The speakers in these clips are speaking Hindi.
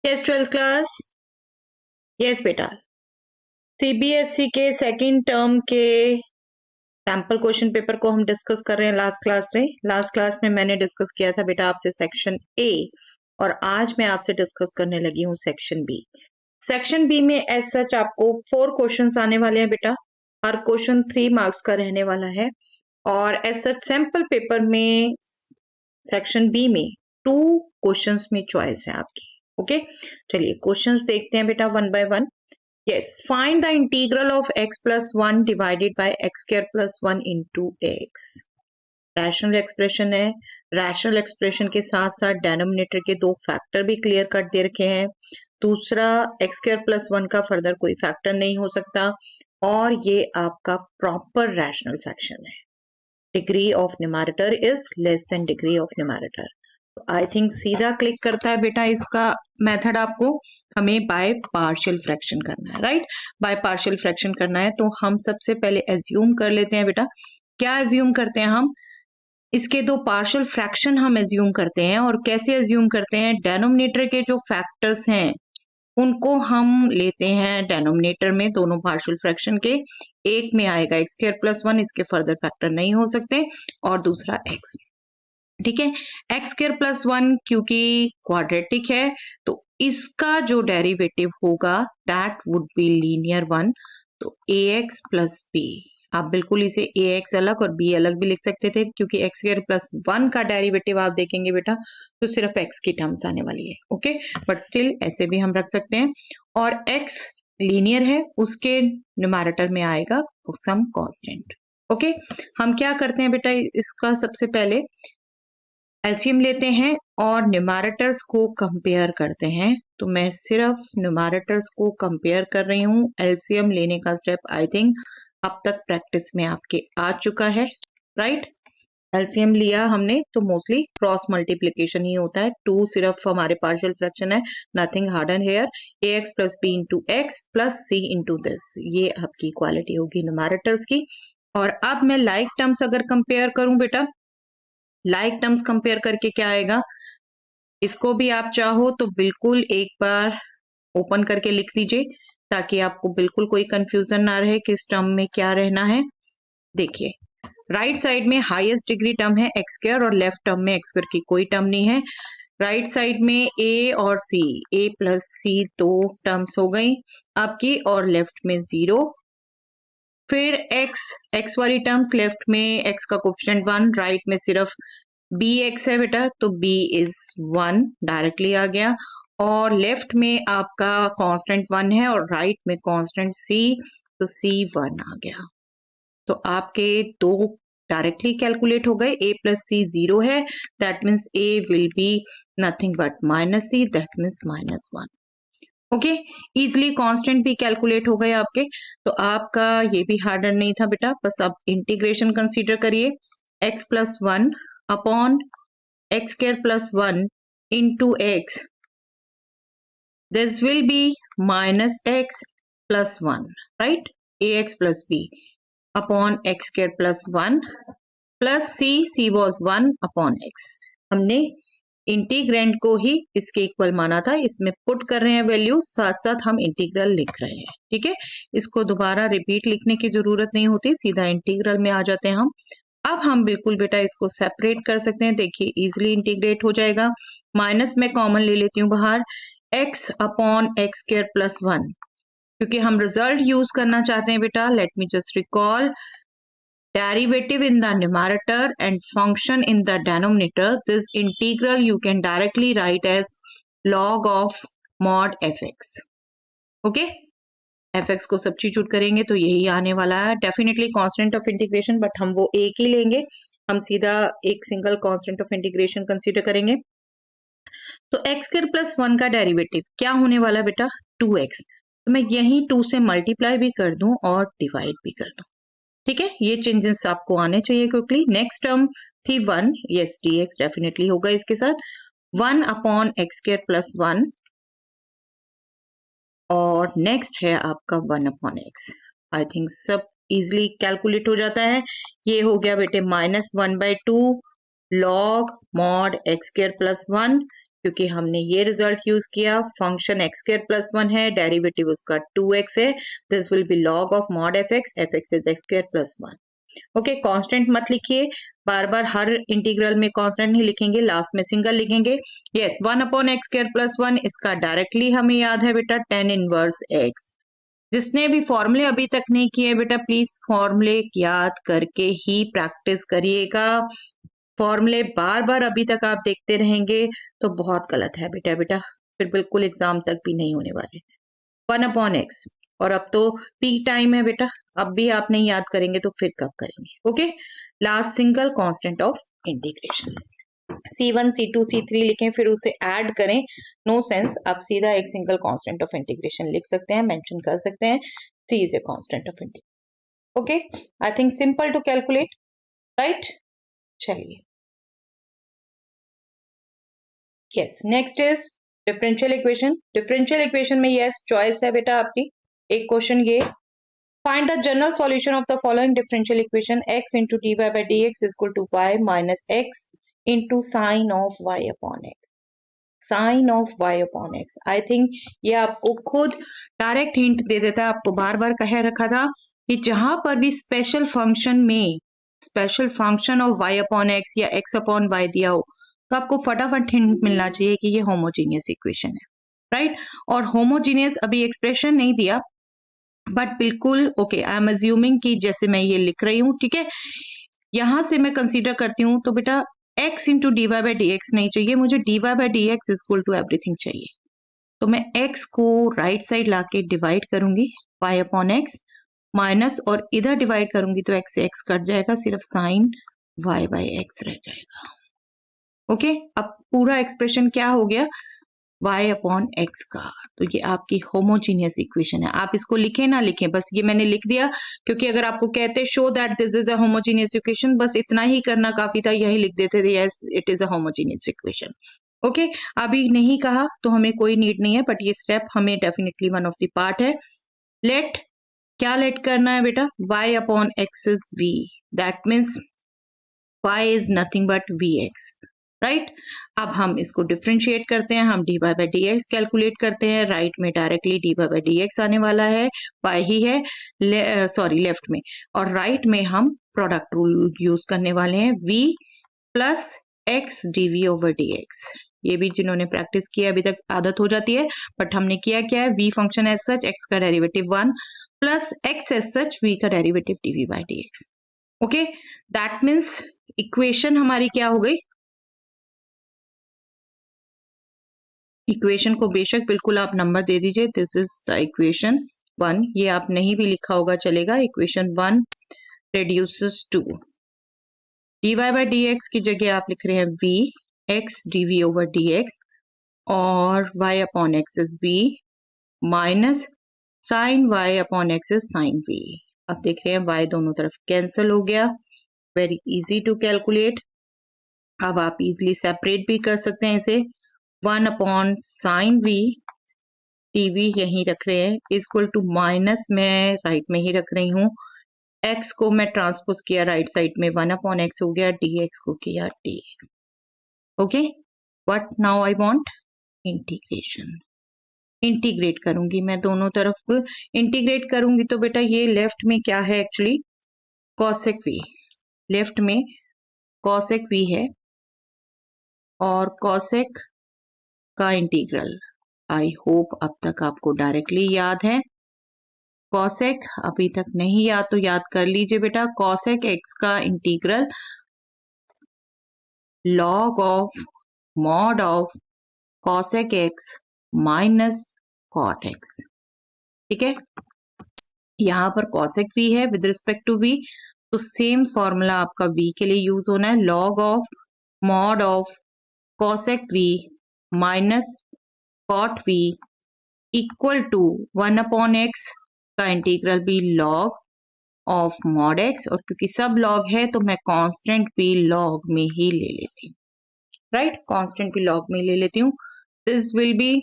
Yes 12th class. यस बेटा, सीबीएसई के सेकंड टर्म के सैंपल क्वेश्चन पेपर को हम डिस्कस कर रहे हैं लास्ट क्लास से। लास्ट क्लास में मैंने डिस्कस किया था बेटा आपसे सेक्शन ए, और आज मैं आपसे डिस्कस करने लगी हूँ सेक्शन बी। सेक्शन बी में एज सच आपको 4 क्वेश्चंस आने वाले हैं बेटा। हर क्वेश्चन 3 मार्क्स का रहने वाला है, और एज सच सैंपल पेपर में सेक्शन बी में 2 क्वेश्चंस में चॉइस है आपकी। ओके, चलिए क्वेश्चंस देखते हैं बेटा one by one. Yes, find the integral of x plus 1 divided by x square plus 1 into x. Rational expression है। रैशनल एक्सप्रेशन के साथ साथ डेनोमिनेटर के 2 फैक्टर भी क्लियर कट दे रखे हैं। दूसरा x स्क्वायर प्लस 1 का फर्दर कोई फैक्टर नहीं हो सकता, और ये आपका प्रॉपर रैशनल फ्रैक्शन है। Degree of numerator is less than degree of numerator. I think सीधा क्लिक करता है बेटा इसका मेथड। आपको हमें बाय पार्शियल फ्रैक्शन करना है, राइट? बाय पार्शियल फ्रैक्शन करना है, तो हम सबसे पहले एज्यूम कर लेते हैं बेटा। क्या एज्यूम करते हैं हम? इसके 2 पार्शियल फ्रैक्शन हम एज्यूम करते हैं। और कैसे एज्यूम करते हैं? डेनोमिनेटर के जो फैक्टर्स हैं उनको हम लेते हैं डेनोमिनेटर में, दोनों पार्शियल फ्रैक्शन के। एक में आएगा x स्क्वायर प्लस 1, इसके फर्दर फैक्टर नहीं हो सकते, और दूसरा x। ठीक है, एक्स स्क्वायर प्लस 1 क्योंकि क्वाड्रेटिक है, तो इसका जो डेरिवेटिव होगा that would be linear one. तो ए एक्स प्लस बी, आप बिल्कुल इसे ए एक्स अलग और बी अलग भी लिख सकते थे, क्योंकि एक्स स्क्वायर प्लस 1 का डेरिवेटिव आप देखेंगे बेटा तो सिर्फ एक्स की टर्म्स आने वाली है। ओके, बट स्टिल ऐसे भी हम रख सकते हैं। और एक्स लीनियर है, उसके न्यूमरेटर में आएगा सम कांस्टेंट। ओके, हम क्या करते हैं बेटा, इसका सबसे पहले एलसीएम लेते हैं और न्यूमरेटर्स को कंपेयर करते हैं। तो मैं सिर्फ न्यूमरेटर्स को कंपेयर कर रही हूँ। एलसीएम लेने का स्टेप आई थिंक अब तक प्रैक्टिस में आपके आ चुका है, राइट? एलसीएम लिया हमने तो मोस्टली क्रॉस मल्टीप्लीकेशन ही होता है। 2 सिर्फ हमारे पार्शियल फ्रैक्शन है, nothing hard and here. A X plus B into X plus C into this, ये आपकी इक्वालिटी होगी न्यूमरेटर्स की। और अब मैं लाइक टर्म्स अगर कंपेयर करूं बेटा, लाइक टर्म्स कंपेयर करके क्या आएगा, इसको भी आप चाहो तो बिल्कुल एक बार ओपन करके लिख लीजिए, ताकि आपको बिल्कुल कोई कंफ्यूजन ना रहे किस टर्म में क्या रहना है। देखिए, राइट साइड में हाईएस्ट डिग्री टर्म है एक्स स्क्वायर, और लेफ्ट टर्म में एक्स स्क्वायर की कोई टर्म नहीं है। राइट साइड में ए और सी, ए प्लस सी 2 टर्म्स हो गई आपकी, और लेफ्ट में 0। फिर एक्स वाली टर्म्स, लेफ्ट में एक्स का कोफिशिएंट 1, राइट में सिर्फ बी एक्स है बेटा, तो बी इज 1 डायरेक्टली आ गया। और लेफ्ट में आपका कांस्टेंट 1 है, और राइट में कांस्टेंट सी, तो सी 1 आ गया। तो आपके 2 डायरेक्टली कैलकुलेट हो गए। ए प्लस सी 0 है, that means A will be nothing but minus C, that means -1। Okay, easily constant भी कैलकुलेट हो गए आपके। तो आपका ये भी हार्डर नहीं था बेटा। बस अब इंटीग्रेशन कंसीडर करिए, x plus 1 upon x square plus 1 into x, this will B minus x plus 1, right? ax plus b upon x square plus 1 plus c was 1 upon x। हमने इंटीग्रेंड को ही इसके इक्वल माना था, इसमें पुट कर रहे हैं वैल्यू, साथ साथ हम इंटीग्रल लिख रहे हैं। ठीक है, इसको दोबारा रिपीट लिखने की जरूरत नहीं होती, सीधा इंटीग्रल में आ जाते हैं हम। अब हम बिल्कुल बेटा इसको सेपरेट कर सकते हैं। देखिए, इजिली इंटीग्रेट हो जाएगा। माइनस में कॉमन ले लेती हूँ बाहर, x upon x square plus 1, क्योंकि हम रिजल्ट यूज करना चाहते हैं बेटा। Let me just recall, derivative in the numerator and function in the denominator, this integral you can directly write as log of mod fx. okay, fx को सब्स्टिट्यूट करेंगे तो यही आने वाला है। Definitely constant of integration, but हम वो एक ही लेंगे, हम सीधा एक single constant of integration consider करेंगे। तो एक्स स्क्वायर प्लस 1 का डेरिवेटिव क्या होने वाला है बेटा? 2x। तो मैं यही 2 से मल्टीप्लाई भी कर दूं और डिवाइड भी कर दूं। ठीक है, ये चेंजेस आपको आने चाहिए क्विकली। नेक्स्ट टर्म थी 1, यस dx डेफिनेटली होगा इसके साथ, 1 अपॉन एक्स स्क्वायर प्लस 1, और नेक्स्ट है आपका 1 अपॉन एक्स। आई थिंक सब इजिली कैलकुलेट हो जाता है। ये हो गया बेटे -1/2 log mod x square plus 1 क्योंकि हमने ये रिजल्ट यूज किया, फंक्शन एक्स स्क्वायर प्लस 1 है, डेरिवेटिव उसका 2x है, this will B log of mod F x is x square plus 1। Okay, constant मत लिखिए, बार बार हर इंटीग्रल में कांस्टेंट नहीं लिखेंगे, लास्ट में सिंगल लिखेंगे। यस, 1/x²+1, इसका डायरेक्टली हमें याद है बेटा tan इनवर्स x। जिसने भी फॉर्मूले अभी तक नहीं किए बेटा, प्लीज फॉर्मूले याद करके ही प्रैक्टिस करिएगा। फॉर्मूले बार बार अभी तक आप देखते रहेंगे तो बहुत गलत है बेटा, फिर बिल्कुल एग्जाम तक भी नहीं होने वाले। 1/x, और अब तो पीक टाइम है बेटा, अब भी आप नहीं याद करेंगे तो फिर कब करेंगे। Okay, last single constant of integration C1 C2 C3 लिखें, फिर उसे ऐड करें, नो सेंस। आप सीधा एक सिंगल कांस्टेंट ऑफ इंटीग्रेशन लिख सकते हैं, मेंशन कर सकते हैं, C is a constant of integration. Okay, I think simple to calculate, right? चलिए, yes, next is differential equation. Differential equation में यस चॉइस है बेटा आपकी। एक क्वेश्चन ये, find the general solution of the following differential equation, x into dy by dx is equal to y minus x into sine of y upon x, sine of y upon x। I think ये आपको खुद डायरेक्ट हिंट दे देता है, आपको बार बार कह रखा था कि जहां पर भी स्पेशल फंक्शन में special function of y upon x या x अपॉन y दिया हो तो आपको फटाफट हिंट मिलना चाहिए कि ये होमोजीनियस इक्वेशन है, राइट? और होमोजीनियस अभी एक्सप्रेशन नहीं दिया, बट बिल्कुल ओके, आई एम अज्यूमिंग कि जैसे मैं ये लिख रही हूँ, ठीक है, यहां से मैं कंसीडर करती हूँ तो बेटा x into D Y by D X नहीं चाहिए मुझे, D Y by D X equal to everything चाहिए। तो मैं x को राइट साइड लाके डिवाइड करूंगी y अपॉन एक्स माइनस, और इधर डिवाइड करूंगी तो x से x कट जाएगा, सिर्फ साइन y बाई एक्स रह जाएगा। ओके, अब पूरा एक्सप्रेशन क्या हो गया, y अपॉन एक्स का। तो ये आपकी होमोजीनियस इक्वेशन है। आप इसको लिखें ना लिखें, बस ये मैंने लिख दिया, क्योंकि अगर आपको कहते show that this is a homogeneous equation, बस इतना ही करना काफी था, यही लिख देते थे yes it is a homogeneous equation. Okay, अभी नहीं कहा तो हमें कोई नीड नहीं है, बट ये स्टेप हमें definitely one of the part है। लेट, क्या लेट करना है बेटा, y upon x is v, that means y is nothing but vx, right? अब हम इसको डिफ्रेंशिएट करते हैं, हम D Y by D X calculate करते हैं, राइट में directly D Y by D X आने वाला है, y ही है, सॉरी लेफ्ट में, और राइट में हम प्रोडक्ट रूल यूज करने वाले हैं, v plus X D we over D X. ये भी जिन्होंने प्रैक्टिस किया अभी तक आदत हो जाती है, बट हमने किया क्या है, v function as such, x का derivative 1 plus x as such, v का derivative D V by D X. Okay, that means equation हमारी क्या हो गई, इक्वेशन को बेशक बिल्कुल आप नंबर दे दीजिए, दिस इज द इक्वेशन 1, ये आप नहीं भी लिखा होगा चलेगा, equation 1 reduces to d Y by D x की जगह आप लिख रहे हैं v x d we over D x, और y upon x is v minus sine y upon x is sine v। अब देख रहे हैं y दोनों तरफ कैंसिल हो गया, वेरी इजी टू कैलकुलेट। अब आप इजिली सेपरेट भी कर सकते हैं इसे, 1 अपॉन साइन v टीवी यहीं रख रहे हैं, इक्वल टू माइनस में राइट में ही रख रही हूँ, x को मैं ट्रांसपोज किया राइट साइड में, 1 अपॉन एक्स हो गया, dx को किया dx। Okay, what now I want, integration, integrate करूंगी मैं दोनों तरफ, इंटीग्रेट करूंगी तो बेटा ये लेफ्ट में क्या है एक्चुअली, कॉसेक v, लेफ्ट में कॉसेक v है, और कॉसेक का इंटीग्रल आई होप अब तक आपको डायरेक्टली याद है, कॉसेक अभी तक नहीं याद तो याद कर लीजिए बेटा, कॉसेक एक्स का integral log of mod of cosec X minus cot X. ठीक है, यहां पर कॉसेक v है विद रिस्पेक्ट टू v, तो सेम फॉर्मूला आपका v के लिए यूज होना है, log of mod of cosec v minus cot v equal to 1 upon X का इंटीग्रल भी लॉग ऑफ मॉड एक्स, और क्योंकि सब लॉग है तो मैं कांस्टेंट भी लॉग में ही ले लेती हूँ, राइट? कांस्टेंट भी लॉग में ले लेती हूँ, this will B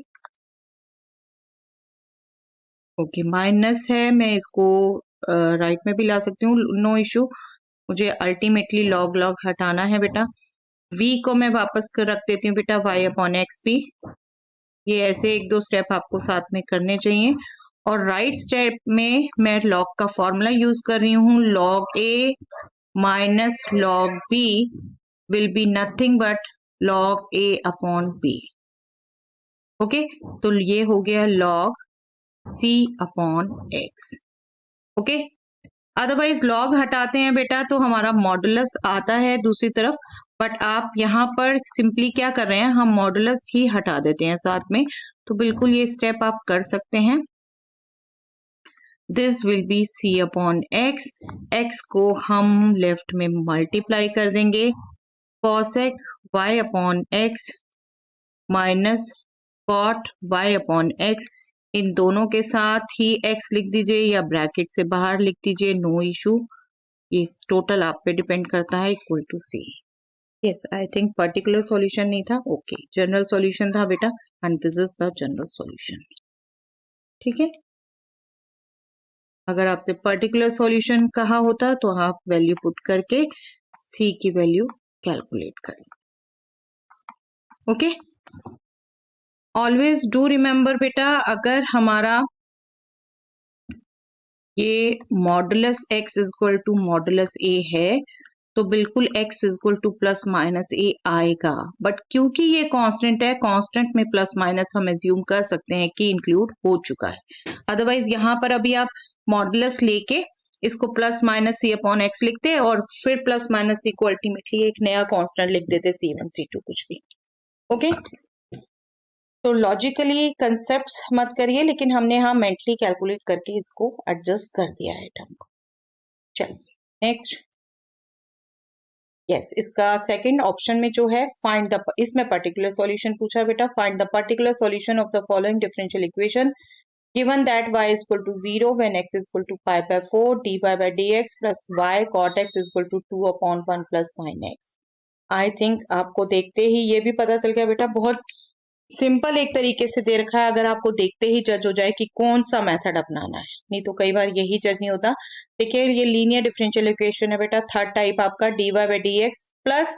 okay, minus है, मैं इसको राइट में भी ला सकती हूँ, नो इशू, मुझे अल्टीमेटली लॉग लॉग हटाना है बेटा, v को मैं वापस कर रख देती हूँ बेटा y अपॉन एक्स पी। ये ऐसे एक दो स्टेप आपको साथ में करने चाहिए। और राइट स्टेप में मैं लॉग का फॉर्मूला यूज कर रही हूँ, log a minus log b will be nothing but log a upon b. Okay, तो ये हो गया log c upon x. Okay, otherwise log हटाते हैं बेटा तो हमारा मॉडुलस आता है दूसरी तरफ, बट आप यहाँ पर सिंपली क्या कर रहे हैं, हम मॉडुलस ही हटा देते हैं साथ में। तो बिल्कुल ये स्टेप आप कर सकते हैं। This will be c upon x, x को हम लेफ्ट में मल्टीप्लाई कर देंगे, cosec y upon x minus cot y upon x. इन दोनों के साथ ही x लिख दीजिए या ब्रैकेट से बाहर लिख दीजिए, नो इशू। ये टोटल आप पे डिपेंड करता है, equal to C. Yes, I think particular solution नहीं था, ओके, जनरल सॉल्यूशन था बेटा, and this is the general solution. ठीक है, अगर आपसे पर्टिकुलर सॉल्यूशन कहा होता तो आप वैल्यू पुट करके सी की वैल्यू कैलकुलेट करें। ओके, ऑलवेज डू रिमेम्बर बेटा, अगर हमारा ये modulus x is equal to modulus a है तो बिल्कुल x is equal to plus minus a आएगा, बट क्योंकि ये कांस्टेंट है, कांस्टेंट में प्लस माइनस हम एज्यूम कर सकते हैं कि इंक्लूड हो चुका है। अदरवाइज यहाँ पर अभी आप मॉडुलस लेके इसको plus minus c upon x लिखते और फिर प्लस माइनस c को अल्टीमेटली एक नया कांस्टेंट लिख देते, c1 c2 कुछ भी। ओके, तो लॉजिकली कंसेप्ट्स मत करिए, लेकिन हमने यहाँ मेंटली कैलकुलेट करके इसको एडजस्ट कर दिया है टर्म को। चलिए नेक्स्ट। यस, इसका सेकंड ऑप्शन में जो है फाइंड द, इसमें पर्टिकुलर सॉल्यूशन पूछा बेटा, find the particular solution of the following differential equation given that y is equal to 0 when x is equal to pi by 4 dy by dx plus y cot x is equal to 2 upon 1 plus sin x। I think आपको देखते ही ये भी पता चल गया बेटा, बहुत सिंपल एक तरीके से दे रखा है, अगर आपको देखते ही जज हो जाए कि कौन सा मेथड अपनाना है, नहीं तो कई बार यही जज नहीं होता। देखिए ये लीनियर डिफरेंशियल इक्वेशन है बेटा, थर्ड टाइप आपका dy by dx plus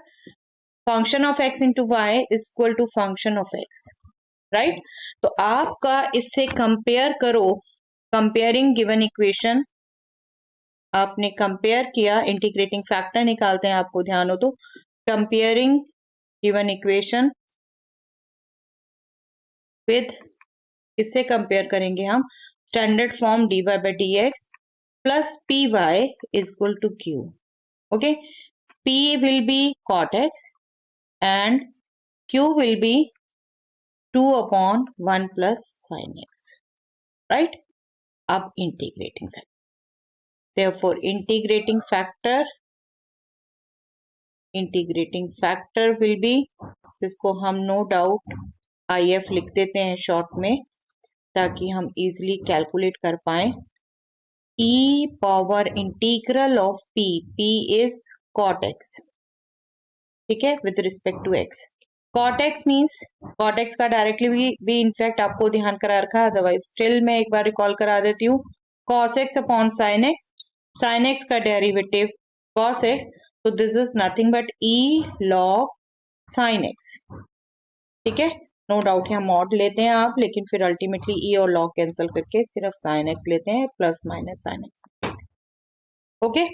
function of x into y is equal to function of x, right. तो आपका इससे कंपेयर करो, कंपेयरिंग गिवन इक्वेशन, आपने कंपेयर किया, इंटीग्रेटिंग फैक्टर निकालते हैं आपको ध्यान हो तो, कंपेयरिंग गिवन इक्वेशन विद, इससे कंपेयर करेंगे हम standard form dy by dx plus py is equal to q। Okay, p will be cot x and q will be 2 upon 1 plus sin x, right? अब integrating factor, therefore integrating factor will be, जिसको हम no doubt if लिख देते हैं शॉर्ट में ताकि हम इजीली कैलकुलेट कर पाए, e power integral of p, p is cot x, ठीक है, with respect to x। cot x means cot x का डायरेक्टली भी इनफैक्ट आपको ध्यान करा रखा है, अदरवाइज स्टिल मैं एक बार रिकॉल करा देती हूँ, cos x upon sin x, sin x का डेरिवेटिव cos x, तो this is nothing but e log sin x, ठीक है। नो डाउट यहाँ मॉड लेते हैं आप, लेकिन फिर अल्टीमेटली e और log कैंसिल करके सिर्फ sin x लेते हैं, plus minus sin x। Okay,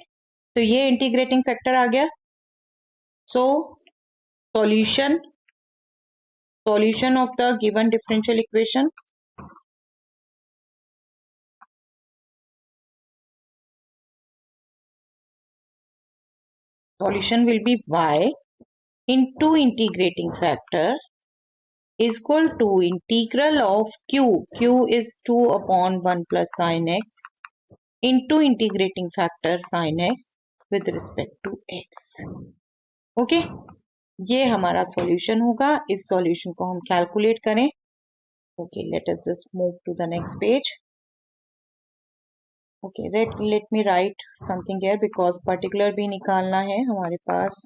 तो ये इंटीग्रेटिंग फैक्टर आ गया। सो solution of the given differential equation, solution will be y into integrating factor is equal to integral of q is 2 upon 1 plus sin x into integrating factor sin x with respect to x। Okay, ये हमारा सॉल्यूशन होगा, इस सॉल्यूशन को हम कैलकुलेट करें। Okay, let us just move to the next page. Okay, let me write something here because particular भी निकालना है हमारे पास।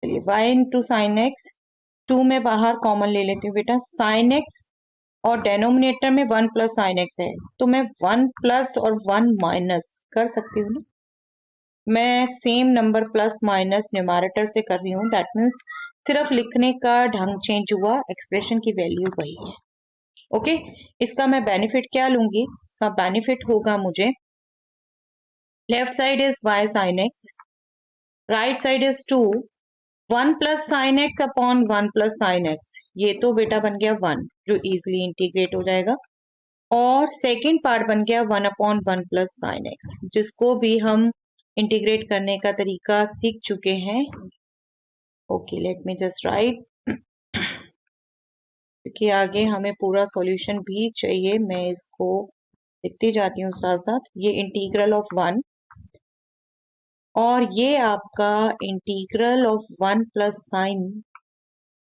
चलिए y इंटू साइन एक्स, 2 में बाहर कॉमन ले लेती हूँ बेटा, साइन एक्स और डेनोमिनेटर में 1 प्लस साइन एक्स है, तो मैं 1 प्लस और 1 माइनस कर सकती हूँ ना, मैं same number plus minus numerator से कर रही हूँ, दैट मीन्स सिर्फ लिखने का ढंग चेंज हुआ, एक्सप्रेशन की वैल्यू वही है। ओके, इसका मैं बेनिफिट क्या लूंगी? इसका बेनिफिट होगा मुझे, left side is y sin x, right side is 2, 1 plus sine x upon 1 plus sine x, ये तो बेटा बन गया 1 जो इजिली इंटीग्रेट हो जाएगा, और सेकेंड पार्ट बन गया 1 अपॉन 1 प्लस साइन एक्स, जिसको भी हम इंटीग्रेट करने का तरीका सीख चुके हैं। ओके, लेट मी जस्ट राइट, क्योंकि आगे हमें पूरा सॉल्यूशन भी चाहिए, मैं इसको लिखती जाती हूँ साथ साथ। ये इंटीग्रल ऑफ 1 और ये आपका integral of 1 plus sign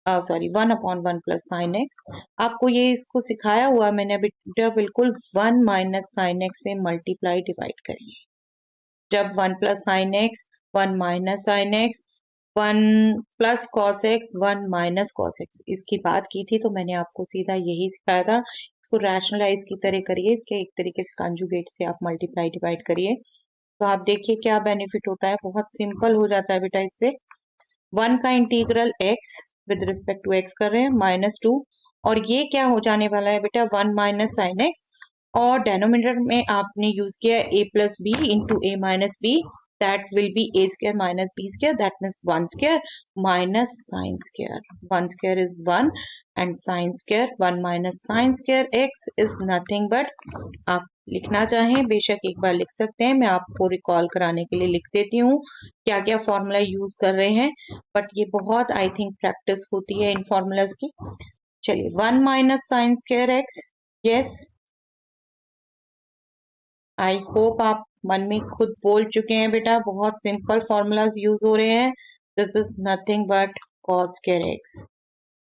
sorry 1 upon 1 plus sine x, आपको ये इसको सिखाया हुआ मैंने अभी बिल्कुल 1 माइनस साइन एक्स से मल्टीप्लाई डिवाइड करिए। जब 1 plus sine x, 1 minus sine x, 1 plus cos x, 1 minus cos x, इसकी बात की थी तो मैंने आपको सीधा यही सिखाया था। इसको रैशनलाइज की तरह करिए, इसके एक तरीके से कंजुगेट से आप मल्टीप्लाई डिवाइड करिए, तो आप देखिए क्या बेनिफिट होता है। बहुत सिंपल हो जाता है बेटा इससे। 1 का integral x with respect to x कर रहे हैं -2, और ये क्या हो जाने वाला है बेटा 1 माइनस साइन एक्स, और डेनोमिनेटर में आपने यूज किया a plus B into a minus b, that will be a square minus b square, that means 1 square minus sine square. 1 square is 1 and sine square 1 minus sine square x is nothing but, आप लिखना चाहें बेशक एक बार लिख सकते हैं, मैं आपको रिकॉल कराने के लिए लिख देती हूँ क्या क्या फॉर्मूला यूज कर रहे हैं, बट ये बहुत आई थिंक प्रैक्टिस होती है इन फॉर्मूलाज की। चलिए 1 minus sine square x, yes, I hope आप मन में खुद बोल चुके हैं बेटा, बहुत सिंपल फॉर्मूलाज यूज हो रहे हैं। This is nothing but cos square x.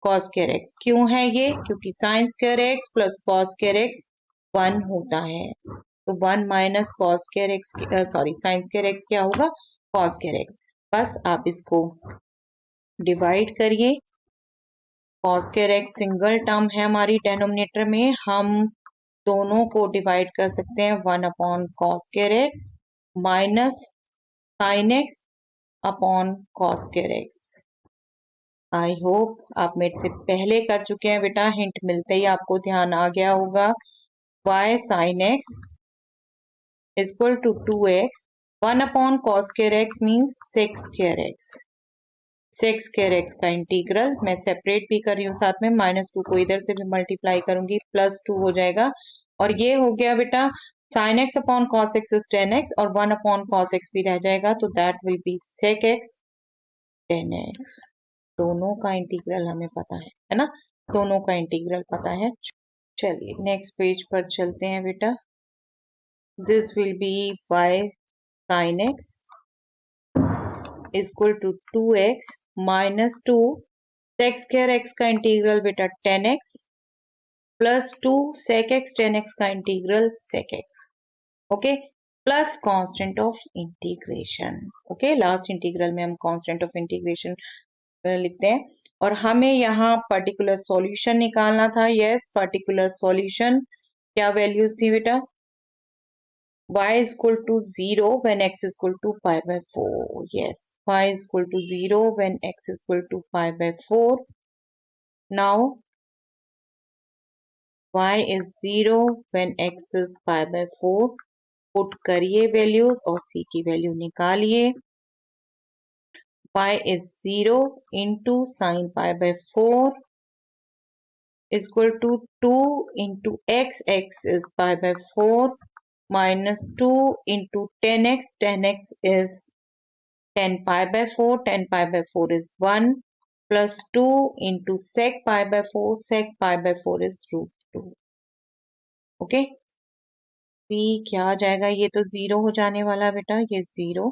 Cos square x क्यों है ये? क्योंकि sine square x plus cos square x 1 होता है, तो 1 minus cos square x, sorry sine square x क्या होगा? Cos square x. बस आप इसको डिवाइड करिए, cos square x single term है हमारी डेनोमिनेटर में, हम दोनों को डिवाइड कर सकते हैं 1 upon cos square x minus sine x upon cos square x. I hope आप मेरे से पहले कर चुके हैं बेटा, हिंट मिलते ही आपको ध्यान आ गया होगा। y sin x is equal to 2x, 1 upon cos square x means sec square x, sec square x का इंटीग्रल मैं सेपरेट भी कर रही हूँ साथ में, -2 को इधर से भी मल्टीप्लाई करूंगी +2 हो जाएगा, और ये हो गया बेटा sin x upon cos x is 10x, और 1 अपॉन cos x भी रह जाएगा, तो that will B sec x 10x। दोनों का इंटीग्रल हमें पता है ना, दोनों का इंटीग्रल पता है। चलिए नेक्स्ट पेज पर चलते हैं बेटा। This will B y sin x is equal to 2x minus 2 sec square x का इंटीग्रल बेटा 10x plus 2 sec x 10x का integral sec x, okay, plus constant of integration. Okay, last integral में हम कांस्टेंट ऑफ इंटीग्रेशन लिखते हैं, और हमें यहाँ पर्टिकुलर सॉल्यूशन निकालना था। यस, पर्टिकुलर सॉल्यूशन क्या वैल्यूज थी बेटा? y is equal to 0 when x is equal to pi by 4. Yes, y is equal to 0 when x is equal to pi by 4. Now y is 0 when x is pi by 4. Put करिए वैल्यूज और c की वैल्यू निकालिए। y is 0 into sin pi by 4 is equal to 2 into x, x is pi by 4 minus 2 into 10x, 10x is 10 pi by 4, 10 pi by 4 is 1 plus 2 into sec pi by 4, sec pi by 4 is root 2. Okay, p क्या आ जाएगा? ये तो 0 हो जाने वाला बेटा, ये 0,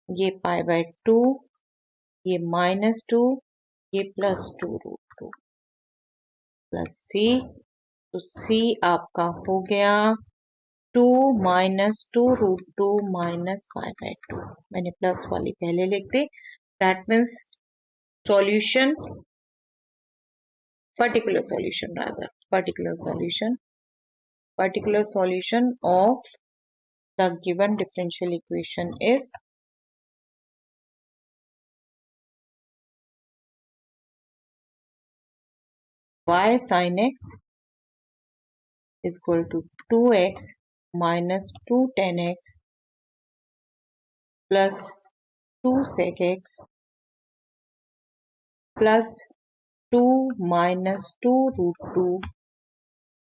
ये पाई बाय 2, ये -2, ये +2 रूट 2 प्लस c, तो c आपका हो गया 2 minus 2 root 2 minus pi by 2, मैंने प्लस वाली पहले लिख दी, that means solution, particular solution rather, particular solution of the given differential equation is y sin x is equal to 2x minus 2 tan x plus 2 sec x plus 2 minus 2 root 2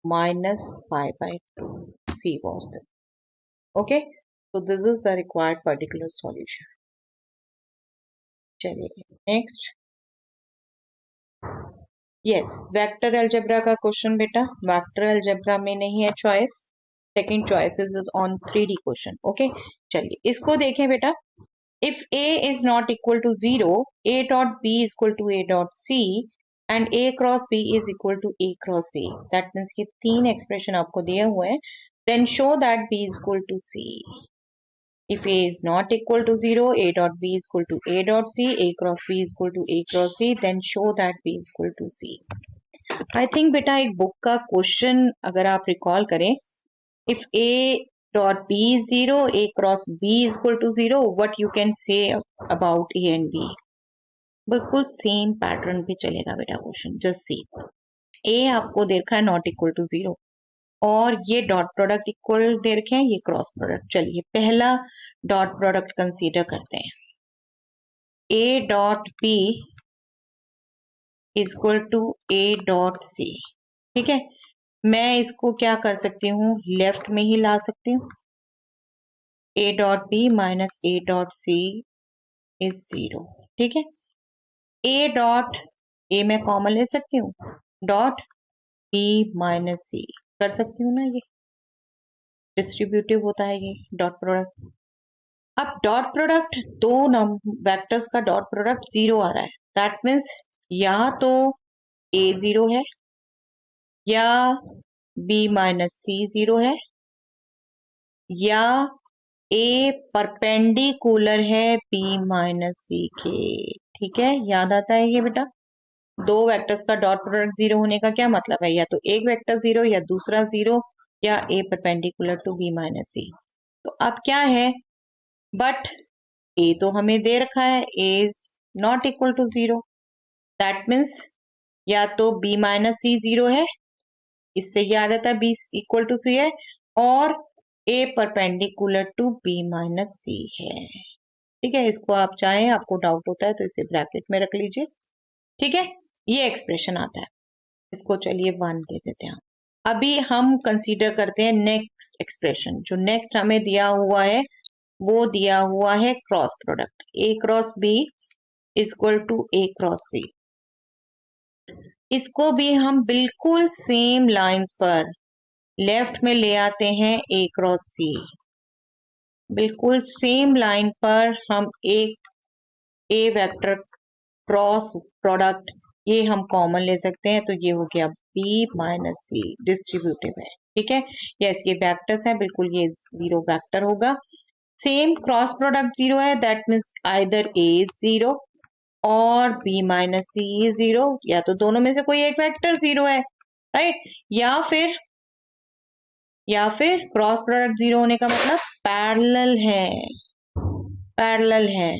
minus pi by 2. C was this. Okay, so this is the required particular solution. चलिए नेक्स्ट, यस वेक्टर अलजेब्रा का क्वेश्चन बेटा. वेक्टर अलजेब्रा में नहीं है choice, second choice is on 3D question. Okay चलिए इसको देखें बेटा. If a is not equal to 0, a dot b is equal to a dot c and a cross b is equal to a cross c. That means ये तीन एक्सप्रेशन आपको दिए हुए हैं. Then show that b is equal to c. If a is not equal to 0, a dot b is equal to a dot c, a cross b is equal to a cross c, then show that b is equal to c. I think बेटा एक बुक का क्वेश्चन अगर आप रिकॉल करें, if a dot b is 0, a cross b is equal to 0, what you can say about a and b? बिल्कुल सेम पैटर्न पे चलेगा बेटा क्वेश्चन. जस्ट सी, a आपको दे रखा है नॉट इक्वल टू 0 और ये डॉट प्रोडक्ट इक्वल दे रखे हैं, ये क्रॉस प्रोडक्ट. चलिए पहला डॉट प्रोडक्ट कंसीडर करते हैं. a dot b is equal to a dot c. ठीक है, मैं इसको क्या कर सकती हूँ, लेफ्ट में ही ला सकती हूँ. a dot b minus a dot c is 0. ठीक है, a डॉट a मैं कॉमन ले सकती हूँ, डॉट b माइनस c कर सकती हूँ ना, ये डिस्ट्रीब्यूटिव होता है ये डॉट प्रोडक्ट. अब डॉट प्रोडक्ट दो वेक्टर्स का डॉट प्रोडक्ट 0 आ रहा है. दैट मीन्स या तो a 0 है या b माइनस c 0 है या a परपेंडिकुलर है b माइनस c के. ठीक है, याद आता है ये बेटा. दो वेक्टर्स का डॉट प्रोडक्ट 0 होने का क्या मतलब है, या तो एक वेक्टर 0 या दूसरा 0 या a perpendicular to b minus c. तो अब क्या है, बट a तो हमें दे रखा है a is not equal to 0. That means या तो b माइनस c 0 है, इससे ये आ जाता है b इक्वल टू c है, और a perpendicular to b minus c है. ठीक है, इसको आप चाहें, आपको डाउट होता है तो इसे ब्रैकेट में रख लीजिए. ठीक है, ये एक्सप्रेशन आता है. इसको चलिए 1 दे देते हैं. अभी हम कंसीडर करते हैं नेक्स्ट एक्सप्रेशन. जो नेक्स्ट हमें दिया हुआ है वो दिया हुआ है cross product a cross b is equal to a cross c. इसको भी हम बिल्कुल सेम लाइंस पर लेफ्ट में ले आते हैं a क्रॉस c. बिल्कुल सेम लाइन पर हम एक a वेक्टर क्रॉस प्रोडक्ट ये हम कॉमन ले सकते हैं, तो ये हो गया b माइनस c, डिस्ट्रीब्यूटिव है. ठीक है, यस ये वेक्टर्स है, बिल्कुल ये 0 वेक्टर होगा. सेम क्रॉस प्रोडक्ट 0 है, that means either a is 0 और b माइनस c इज 0, या तो दोनों में से कोई एक वेक्टर 0 है, राइट. या फिर क्रॉस प्रोडक्ट 0 होने का मतलब पैरेलल है, पैरेलल है.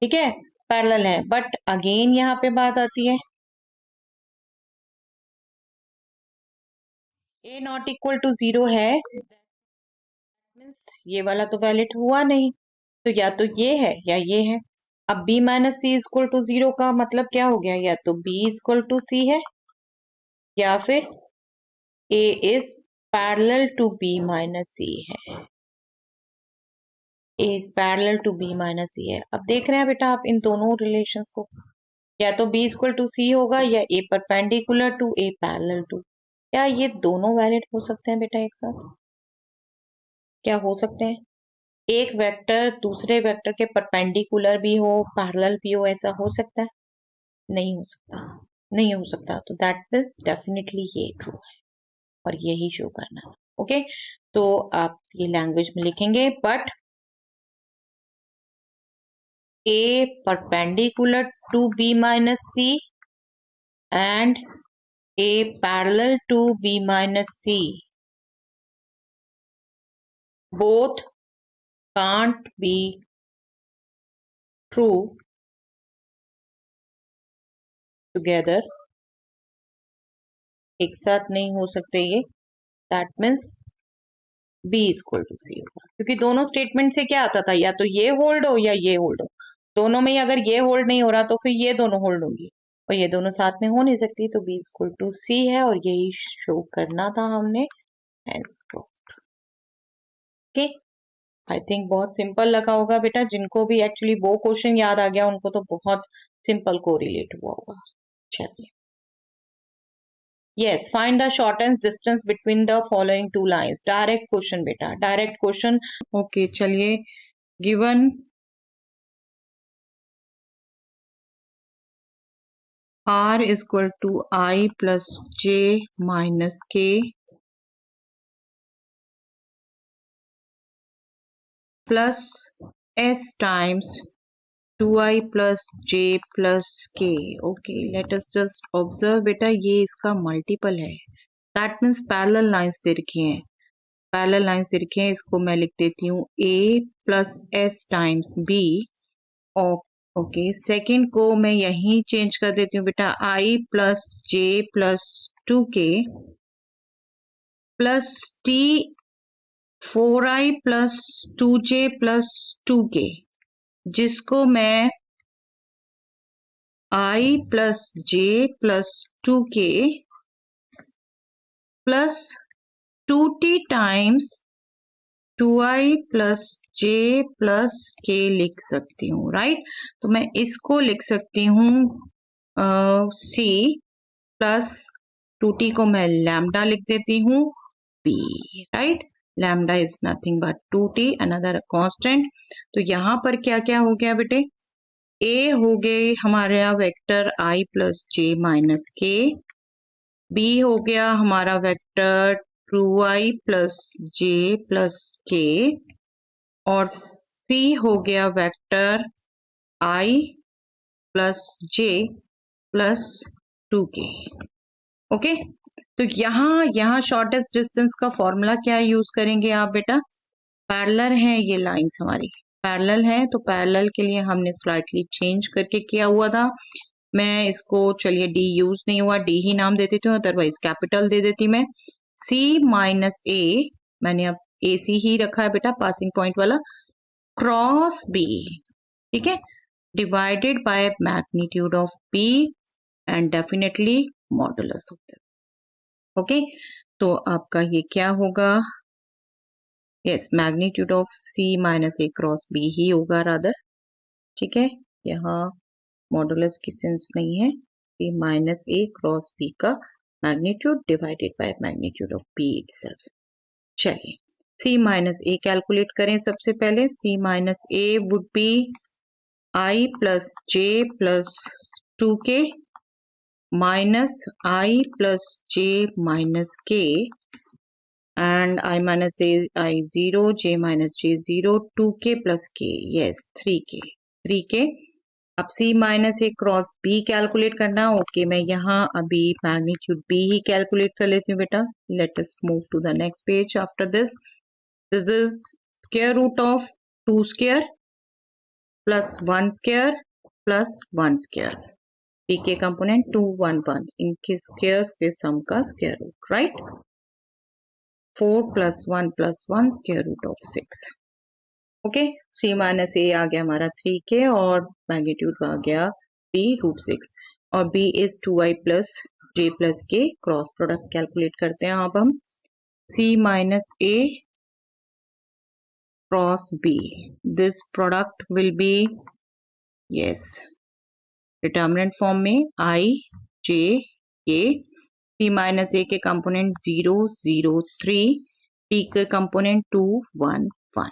ठीक है, पैरेलल है. बट अगेन यहाँ पे बात आती है a नॉट इक्वल टू 0 है, मीन्स ये वाला तो वैलिड हुआ नहीं, तो या तो ये है या ये है. अब b minus c equal to 0 का मतलब क्या हो गया, या तो b इक्वल टू c है या फिर a is parallel to b minus c है. a is parallel to b minus c है. अब देख रहे हैं बेटा आप इन दोनों रिलेशंस को, या तो b इक्वल टू c होगा या a perpendicular to a parallel to. क्या ये दोनों वैलिड हो सकते हैं बेटा एक साथ? क्या हो सकते हैं? एक वेक्टर दूसरे वेक्टर के परपेंडिकुलर भी हो, पैरेलल भी हो, ऐसा हो सकता है? नहीं हो सकता, नहीं हो सकता. तो दैट इज डेफिनेटली ये ट्रू है और यही शो करना. ओके, तो आप ये लैंग्वेज में लिखेंगे, but a perpendicular to b minus c and a parallel to b minus c both can't be true together, एक साथ नहीं हो सकते ये, that means B equal to c होगा, क्योंकि दोनों स्टेटमेंट से क्या आता था, या तो ये होल्ड हो या ये होल्ड हो, दोनों में अगर ये होल्ड नहीं हो रहा तो फिर ये दोनों होल्ड होंगी और ये दोनों साथ में हो नहीं सकती, तो B इक्वल टू सी है और यही शो करना था हमने ओके। आई थिंक बहुत सिंपल लगा होगा बेटा, जिनको भी एक्चुअली वो क्वेश्चन याद आ गया उनको तो बहुत सिंपल को रिलेट हुआ होगा। चलिए, yes, find the shortest distance between the following two lines, direct question बेटा, डायरेक्ट क्वेश्चन। ओके चलिए, given r is equal to I plus j minus k plus s times 2i plus j plus k. Okay, let us just observe बेटा, ये इसका मल्टीपल है, that means पैरेलल लाइंस दे रखी हैं, पैरेलल लाइंस दे रखी हैं, इसको मैं लिख देती हूँ a plus s times b। Okay, second को मैं यहीं चेंज कर देती हूँ बेटा, i plus j plus 2k plus t 4i plus 2j plus 2k, जिसको मैं i plus j plus 2k plus 2t times 2i plus j plus k लिख सकती हूँ, राइट। तो मैं इसको लिख सकती हूँ c प्लस 2t को मैं लैम्डा लिख देती हूँ b, right. Lambda is nothing but 2t, another constant. तो यहाँ पर क्या क्या हो गया बेटे, a हो गए हमारा vector i plus j minus k, b हो गया हमारा vector 2i plus j plus k, और c हो गया vector i plus j plus 2k। Okay, तो यहाँ शॉर्टेस्ट डिस्टेंस का फॉर्मूला क्या यूज करेंगे आप बेटा, पैरेलल है ये लाइंस हमारी, पैरेलल है, तो पैरेलल के लिए हमने स्लाइटली चेंज करके किया हुआ था। मैं इसको, चलिए डी यूज नहीं हुआ, डी ही नाम दे देती हूँ, अदरवाइज कैपिटल दे देती मैं। c माइनस ए, मैंने अब ए सी ही रखा है बेटा, पासिंग पॉइंट वाला, क्रॉस b, ठीक है, divided by magnitude of b and definitely modulus of that. Okay, तो आपका ये क्या होगा, yes, magnitude of c minus A cross b ही होगा रादर, ठीक है, यहाँ मॉडुलस की सेंस नहीं है, c माइनस ए क्रॉस b का magnitude divided by magnitude of b itself. चलिए, c माइनस ए कैलकुलेट करें सबसे पहले, c minus A would be i plus j plus 2k minus I plus j minus k and I minus I 0, j minus j 0, 2k plus k, yes 3k। अब c minus a cross b calculate करना, ओके मैं यहाँ अभी मैग्नीट्यूड b ही कैलकुलेट कर लेती हूँ बेटा। Let us move to the next page after this is square root of 2 square plus 1 square plus 1 square, p के कंपोनेंट 2 1 1, इनके स्क्वायर्स के सम का square root, right. 4 plus 1 plus 1 square root of 6। Okay, c minus a आ गया हमारा 3k और मैग्नीट्यूड आ गया b रूट 6, और b इज 2i plus j plus k, cross product calculate करते हैं अब हम, c minus a cross b, this product will be, yes, determinant form में i j k, c minus a के कंपोनेंट 0 0 3, p के कंपोनेंट 2 1 1।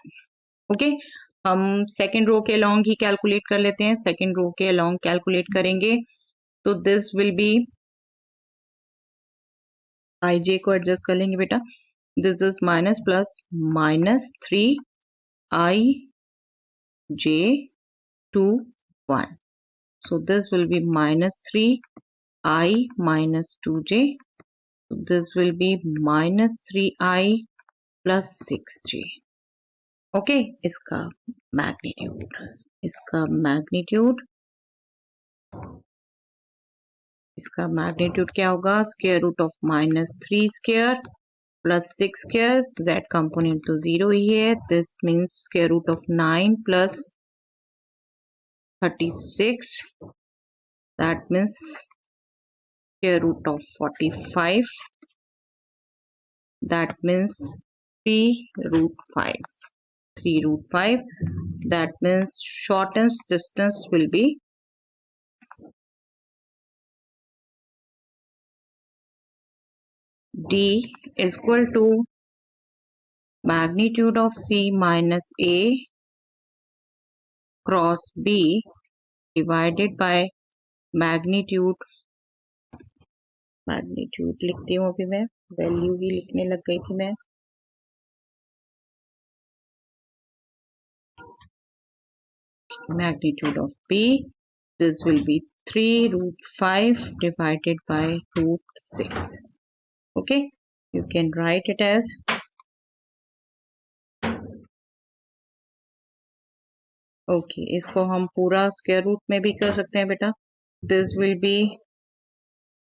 ओके, हम सेकेंड रो के अलोंग ही कैलकुलेट कर लेते हैं, सेकेंड रो के अलोंग कैलकुलेट करेंगे तो this will B, i j को एडजस्ट कर लेंगे बेटा, this is minus plus minus 3 i j 2 1, so this will be minus 3 I minus 2j, so this will be minus 3i plus 6j। Okay, इसका मैग्नीट्यूड क्या होगा? Square root of -3 square plus 6 square, z component तो 0 ही है, this means square root of 9 प्लस 36, that means square root of 45, that means 3 root 5, that means shortest distance will be d is equal to magnitude of c minus a cross b divided by magnitude लिखती हूँ, अभी मैं वैल्यू ही लिखने लग गई थी मैं। Magnitude of b, this will be 3 root 5 divided by root 6. Okay, you can write it as okay, इसको हम पूरा स्क्वायर रूट में भी कर सकते हैं बेटा। This will be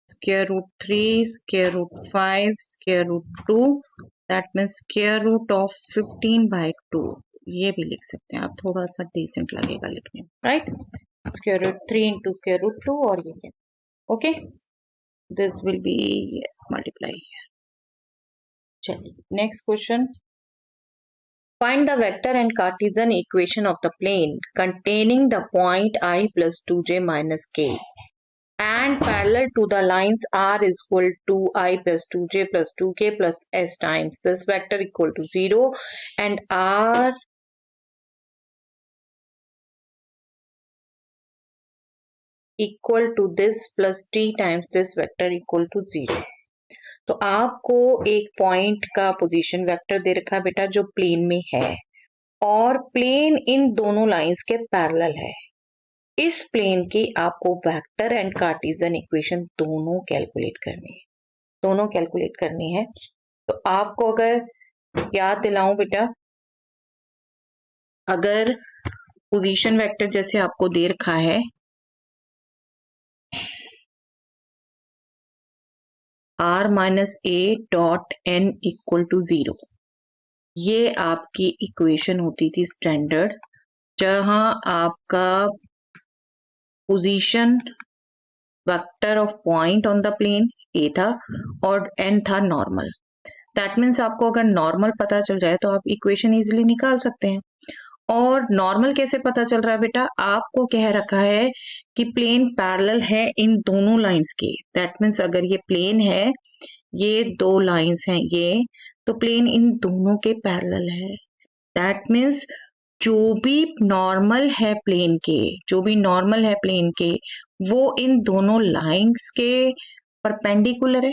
square root 3, square root 5, square root 2, that means square root of 15 by 2. ये भी लिख सकते हैं आप, थोड़ा सा डिसेंट लगेगा लिखने में, right? Square root 3 into square root 2 और ये, okay, this will be yes multiply here. चलिए next question, find the vector and Cartesian equation of the plane containing the point I plus 2j minus k and parallel to the lines r is equal to I plus 2j plus 2k plus s times this vector equal to 0 and r equal to this plus t times this vector equal to 0। तो आपको एक पॉइंट का पोजीशन वेक्टर दे रखा है बेटा जो प्लेन में है और प्लेन इन दोनों लाइंस के पैरेलल है। इस प्लेन की आपको वेक्टर एंड कार्टेशियन इक्वेशन दोनों कैलकुलेट करनी है। तो आपको अगर याद दिलाऊं बेटा, अगर पोजीशन वेक्टर जैसे आपको दे रखा है r minus a dot n equal to 0, ये आपकी इक्वेशन होती थी स्टैंडर्ड, जहां आपका position vector of point on the plane a था और एन था नॉर्मल। दैट मीन्स आपको अगर नॉर्मल पता चल जाए तो आप इक्वेशन इजीली निकाल सकते हैं। और नॉर्मल कैसे पता चल रहा है बेटा? आपको कह रखा है कि प्लेन पैरेलल है इन दोनों लाइंस के। दैट मीन्स अगर ये प्लेन है, ये दो लाइंस हैं ये, तो प्लेन इन दोनों के पैरेलल है। दैट मीन्स जो भी नॉर्मल है प्लेन के, वो इन दोनों लाइंस के परपेंडिकुलर है।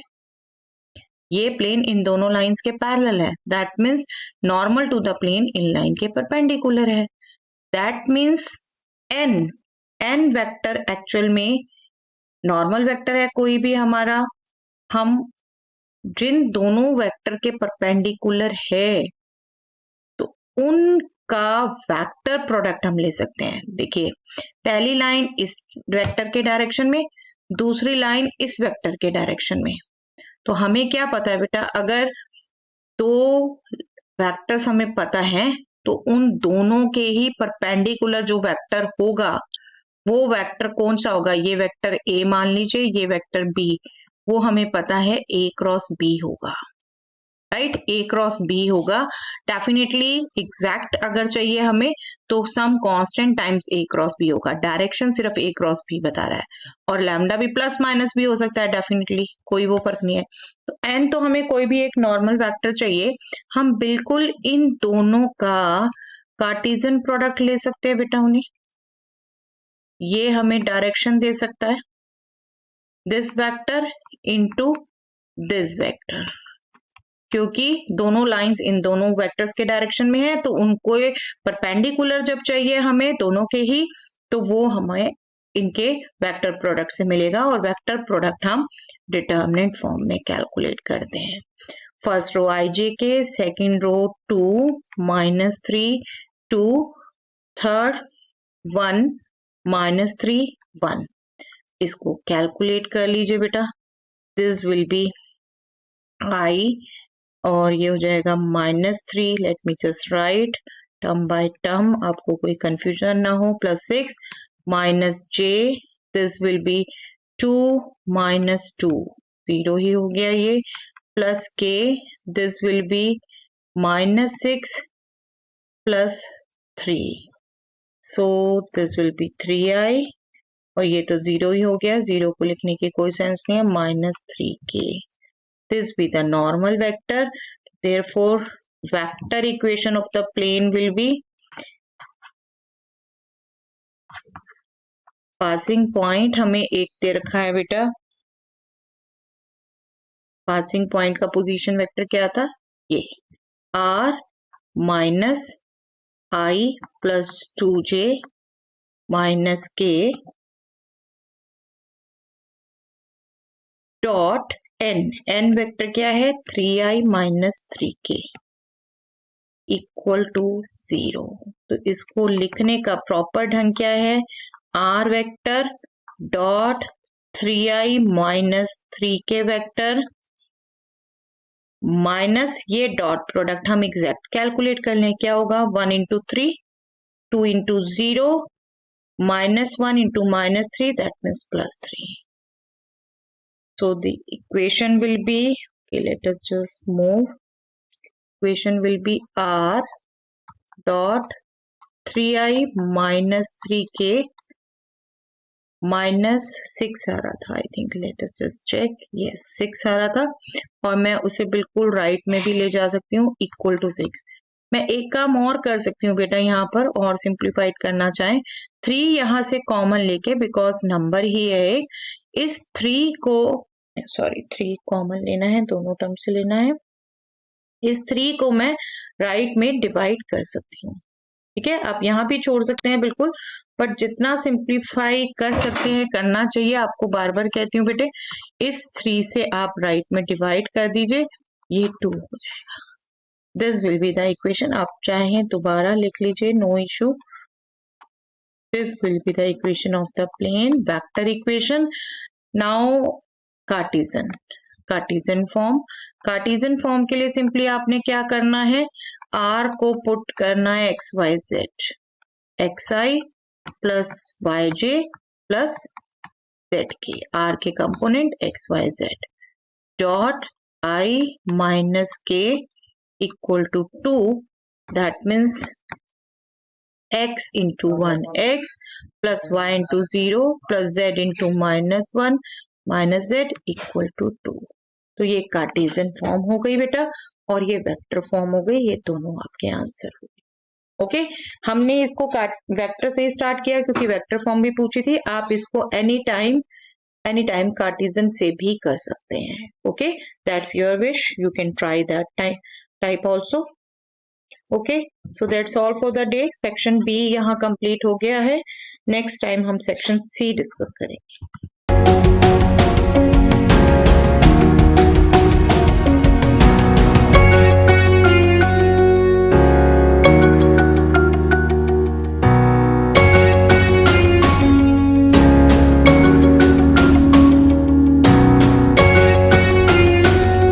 ये प्लेन इन दोनों लाइंस के पैरेलल है, that means normal to the plane इन लाइन के परपेंडिकुलर है। That means n vector actual में नॉर्मल वेक्टर है कोई भी हमारा, हम जिन दोनों वेक्टर के परपेंडिकुलर है तो उनका वेक्टर प्रोडक्ट हम ले सकते हैं। देखिए, पहली लाइन इस वेक्टर के डायरेक्शन में, दूसरी लाइन इस वेक्टर के डायरेक्शन में। तो हमें क्या पता है बेटा, अगर दो वेक्टर्स हमें पता है तो उन दोनों के ही परपेंडिकुलर जो वेक्टर होगा वो वेक्टर कौन सा होगा? ये वेक्टर ए मान लीजिए, ये वेक्टर बी, वो हमें पता है ए क्रॉस बी होगा, राइट? ए क्रॉस बी होगा डेफिनेटली। एग्जैक्ट अगर चाहिए हमें तो सम कांस्टेंट टाइम्स ए क्रॉस बी होगा। डायरेक्शन सिर्फ ए क्रॉस बी बता रहा है और लैम्डा भी प्लस माइनस भी हो सकता है डेफिनेटली, कोई वो फर्क नहीं है। तो एन तो हमें कोई भी एक नॉर्मल वेक्टर चाहिए, हम बिल्कुल इन दोनों का कार्टेशियन प्रोडक्ट ले सकते हैं बेटा उन्हें। ये हमें डायरेक्शन दे सकता है, this vector into this vector, क्योंकि दोनों लाइंस इन दोनों वेक्टर्स के डायरेक्शन में है तो उनको परपेंडिकुलर जब चाहिए हमें दोनों के ही, तो वो हमें इनके वेक्टर प्रोडक्ट से मिलेगा और वेक्टर प्रोडक्ट हम डिटर्मिनेंट फॉर्म में कैलकुलेट करते हैं। फर्स्ट रो ij के, सेकंड रो 2 -3 2, थर्ड 1 -3 1। इसको कैलकुलेट कर लीजिए बेटा। दिस विल बी i और ये हो जाएगा -3। Let me just right term by term, आपको कोई कंफ्यूजन ना हो। +6 -j, दिस विल बी 2 -2, 0 ही हो गया ये। +k, this will B -6 +3, so this will B 3i और ये तो 0 ही हो गया, 0 को लिखने की कोई सेंस नहीं है। -3k, this be the normal vector, therefore vector equation of the plane will be passing point हमें एक दे रखा है बेटा, पासिंग पॉइंट का पोजीशन वेक्टर क्या था, ये r minus i plus 2j minus k dot n vector क्या है 3i minus 3k equal to 0। तो इसको लिखने का प्रॉपर ढंग क्या है, r vector dot 3i minus 3k vector minus ये डॉट प्रोडक्ट हम एग्जैक्ट कैलकुलेट कर लें, क्या होगा 1 into 3 2 into 0 -1 into -3 that means +3। So the equation will be, okay, let us just move. Equation will be r dot 3i minus 3k minus 6 आ रहा था, I think, let us just check, yes 6 आ रहा था और मैं उसे बिल्कुल राइट में भी ले जा सकती हूँ इक्वल टू 6। मैं एक काम और कर सकती हूँ बेटा यहाँ पर, और सिंप्लीफाइड करना चाहें 3 यहाँ से कॉमन लेके, बिकॉज नंबर ही है एक, इस 3 को सॉरी 3 कॉमन लेना है, दोनों टर्म से लेना है, इस 3 को मैं राइट में डिवाइड कर सकती हूँ। ठीक है, आप यहाँ भी छोड़ सकते हैं बिल्कुल, बट जितना सिंप्लीफाई कर सकते हैं करना चाहिए। आपको बार बार कहती हूँ बेटे, इस 3 से आप राइट में डिवाइड कर दीजिए, ये 2 हो जाएगा। This will be the equation, आप चाहें दोबारा लिख लीजिए, no issue. This will be the equation of the plane, vector equation. Now Cartesian, Cartesian form, Cartesian form के लिए सिंपली आपने क्या करना है, r को पुट करना है x y z, xi plus yj plus zk, r के component x y z dot i minus k equal to 2, that means x into 1 x plus y into 0 plus z into -1 minus z equal to 2। तो ये कार्टेशियन फॉर्म हो गई बेटा और ये वेक्टर फॉर्म हो गई, ये दोनों आपके आंसर हो गए। ओके, हमने इसको वेक्टर से स्टार्ट किया क्योंकि वेक्टर फॉर्म भी पूछी थी, आप इसको एनी टाइम कार्टेशियन से भी कर सकते हैं। Okay, that's your wish, you can try that type also. Okay, so that's all for the day. Section B यहाँ कंप्लीट हो गया है, नेक्स्ट टाइम हम सेक्शन सी डिस्कस करेंगे।